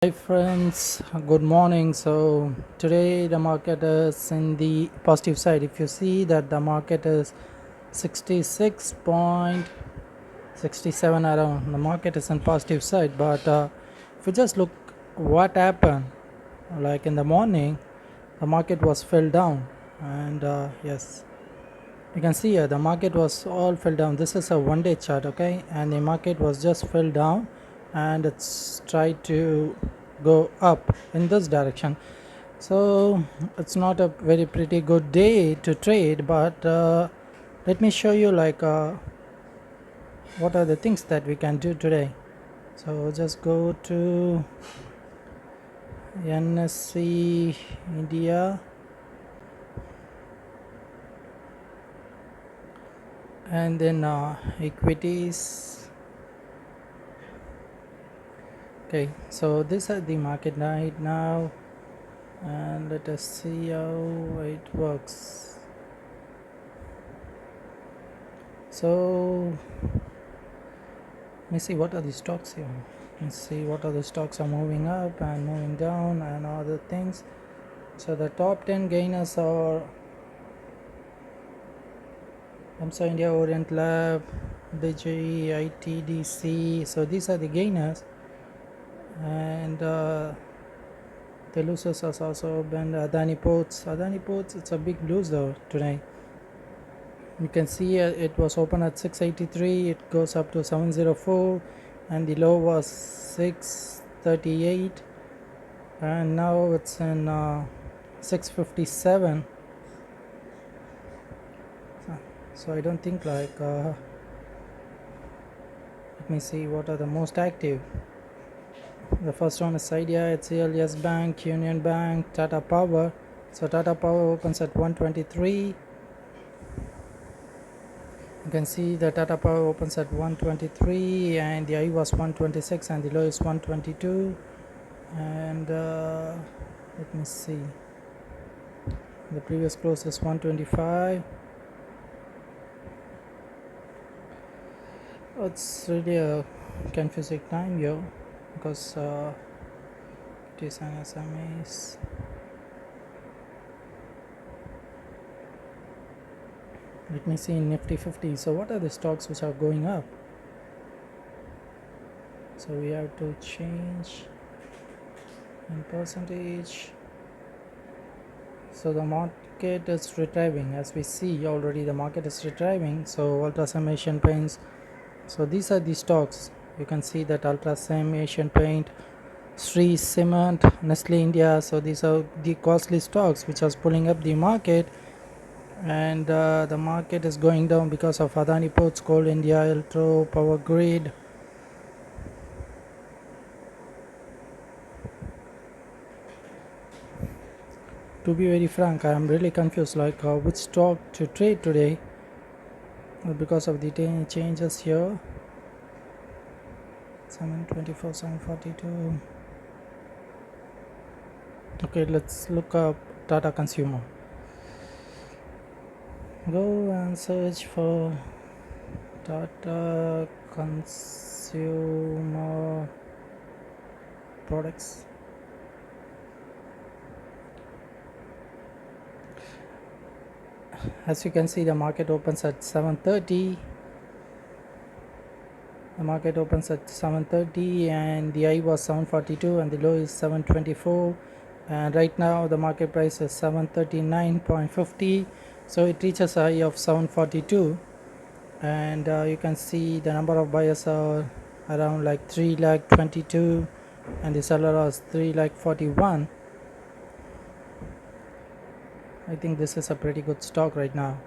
Hi friends, good morning. So today the market is in the positive side. If you see that the market is 66.67 around, the market is in positive side. But if you just look what happened, like in the morning, the market was fell down, and yes, you can see here the market was all fell down. This is a one-day chart, okay, and the market was just fell down, and it's tried to go up in this direction. So it's not a very pretty good day to trade, but let me show you what are the things that we can do today. So just go to NSE India, and then equities. Okay, so these are the market right now, and let us see how it works. So let me see what are the stocks here. Let's see what are the stocks are moving up and moving down and other things. So the top 10 gainers are EMSA India, Orient Lab, DJE, ITDC. So these are the gainers, and the losers are also been Adani Ports. Adani Ports, it's a big loser today. You can see it was open at 683, it goes up to 704, and the low was 638, and now it's in 657. So I don't think let me see what are the most active. The first one is Idea, HCL, Yes Bank, Union Bank, Tata Power. So Tata Power opens at 123. You can see the Tata Power opens at 123, and the high was 126, and the low is 122. And let me see, the previous close is 125. It's really a confusing time here because it is an SMEs. Let me see in Nifty 50. So what are the stocks which are going up? So we have to change in percentage. So the market is retrieving, as we see already the market is retrieving. So Ultrasim, Asian Paints. So these are the stocks. You can see that Ultrasim, Asian Paint, Sri Cement, Nestle India. So these are the costly stocks which are pulling up the market, and the market is going down because of Adani Ports, Coal India, Electro, Power Grid. To be very frank, I am really confused which stock to trade today because of the changes here. 724, 742. Okay, let's look up Tata Consumer. Go and search for Tata Consumer Products. As you can see, the market opens at 7:30. The market opens at 7:30, and the high was 742, and the low is 724. And right now the market price is 739.50. So it reaches a high of 742, and you can see the number of buyers are around like 3 lakh 22, and the seller is 3 lakh 41. I think this is a pretty good stock right now.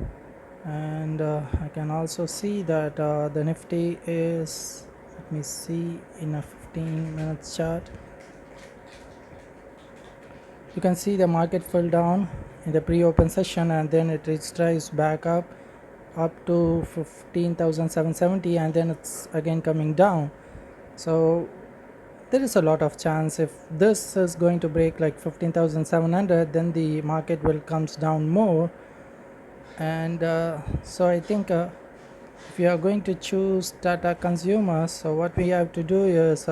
And I can also see that the Nifty is, let me see in a 15 minutes chart. You can see the market fell down in the pre-open session, and then it retraced back up to 15,770, and then it's again coming down. So there is a lot of chance if this is going to break like 15,700, then the market will comes down more. And so I think if you are going to choose Tata Consumers, so what we have to do is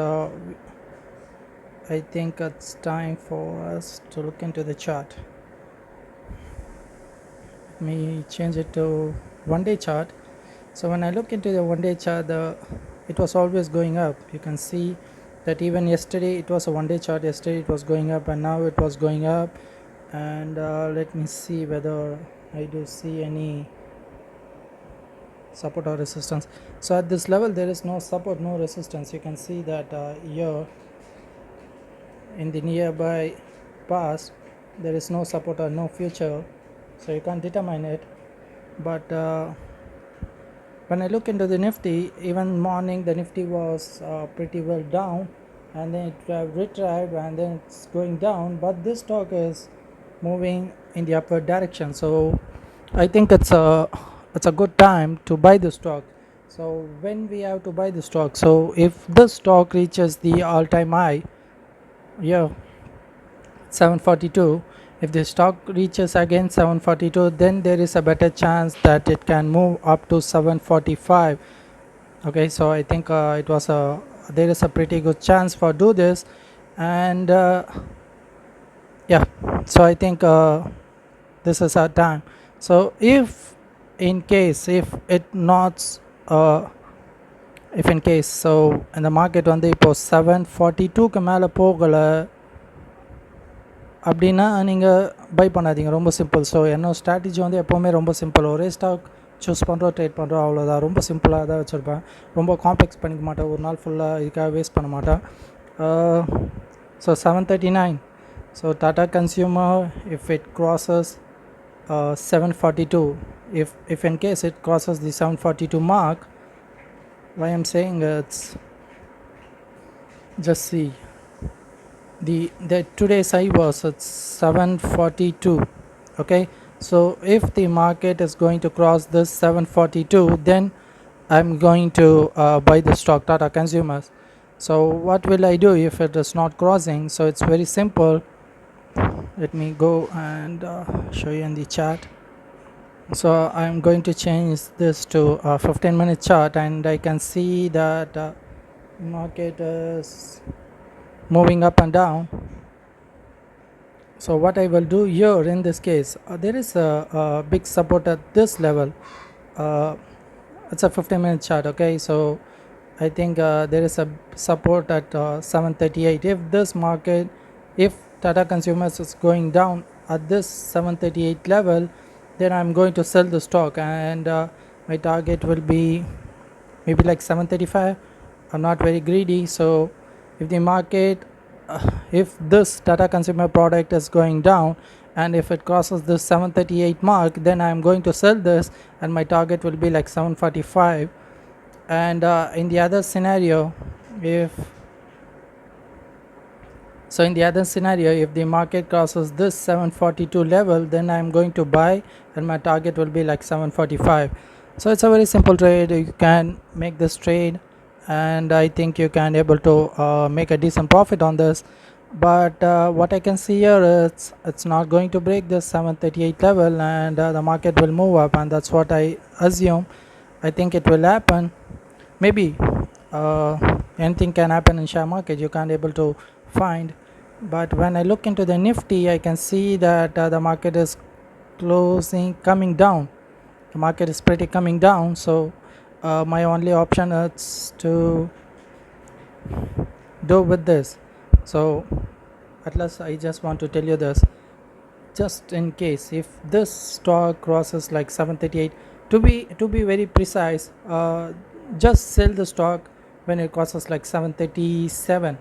I think it's time for us to look into the chart. Let me change it to 1 day chart. So when I look into the 1 day chart, it was always going up. You can see that even yesterday it was a 1 day chart. Yesterday it was going up, and now it was going up. And let me see whether I do see any support or resistance. So at this level there is no support, no resistance. You can see that here in the nearby past there is no support or no future, so you can't determine it. But when I look into the Nifty, even morning the Nifty was pretty well down, and then it retrieved and then it's going down, but this stock is moving in the upward direction. So I think it's a good time to buy the stock. So when we have to buy the stock, so if the stock reaches the all-time high, yeah, 742, if the stock reaches again 742, then there is a better chance that it can move up to 745. Okay, so I think there is a pretty good chance for do this. And yeah, so I think this is our time. So if in case if in case so in the market வந்து இப்போ 742க்கு மேலே போகலை அப்படின்னா நீங்கள் by பண்ணாதீங்க. ரொம்ப simple. So என்னோட strategy வந்து எப்போவுமே ரொம்ப சிம்பிள். ஒரே ஸ்டாக் சூஸ் பண்ணுறோம், ட்ரேட் பண்ணுறோம், அவ்வளோதான். ரொம்ப சிம்பிளாக தான் வச்சுருப்பேன். ரொம்ப காம்ப்ளெக்ஸ் பண்ணிக்க மாட்டேன். ஒரு நாள் ஃபுல்லாக இதுக்காக வேஸ்ட் பண்ண மாட்டேன். So 739, so Tata consumer, if it crosses 742, if in case it crosses the 742 mark, why I'm saying it's just see the today's high was at 742. Okay, so if the market is going to cross this 742, then I'm going to buy the stock Tata Consumers. So what will I do if it is not crossing? So it's very simple. Let me go and show you in the chart. So I'm going to change this to a 15-minute chart, and I can see that market is moving up and down. So what I will do here in this case, there is a big support at this level. It's a 15-minute chart. Okay, so I think there is a support at 738. If Tata Consumers is going down at this 738 level, then I'm going to sell the stock, and my target will be maybe like 735. I'm not very greedy. So if the market if this Tata Consumer product is going down, and if it crosses this 738 mark, then I'm going to sell this, and my target will be like 745. And in the other scenario, if the market crosses this 742 level, then I'm going to buy, and my target will be like 745. So it's a very simple trade. You can make this trade, and I think you can able to make a decent profit on this. But what I can see here is it's not going to break this 738 level, and the market will move up, and that's what I assume. I think it will happen. Maybe anything can happen in share market, you can't able to find. But when I look into the Nifty, I can see that the market is coming down. The market is pretty coming down. So my only option is to do with this. So at least I just want to tell you this, just in case if this stock crosses like 738, to be very precise, just sell the stock when it crosses like 737.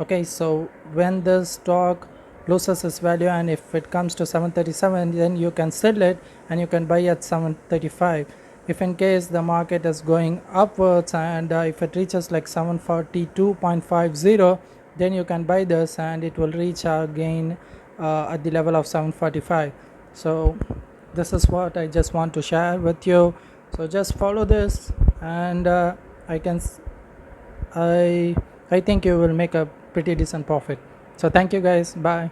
Okay, so when the stock loses its value, and if it comes to 737, then you can sell it and you can buy at 735. If in case the market is going upwards, and if it reaches like 742.50, then you can buy this, and it will reach again at the level of 745. So this is what I just want to share with you. So just follow this, and I think you will make a pretty decent profit. So thank you guys. Bye.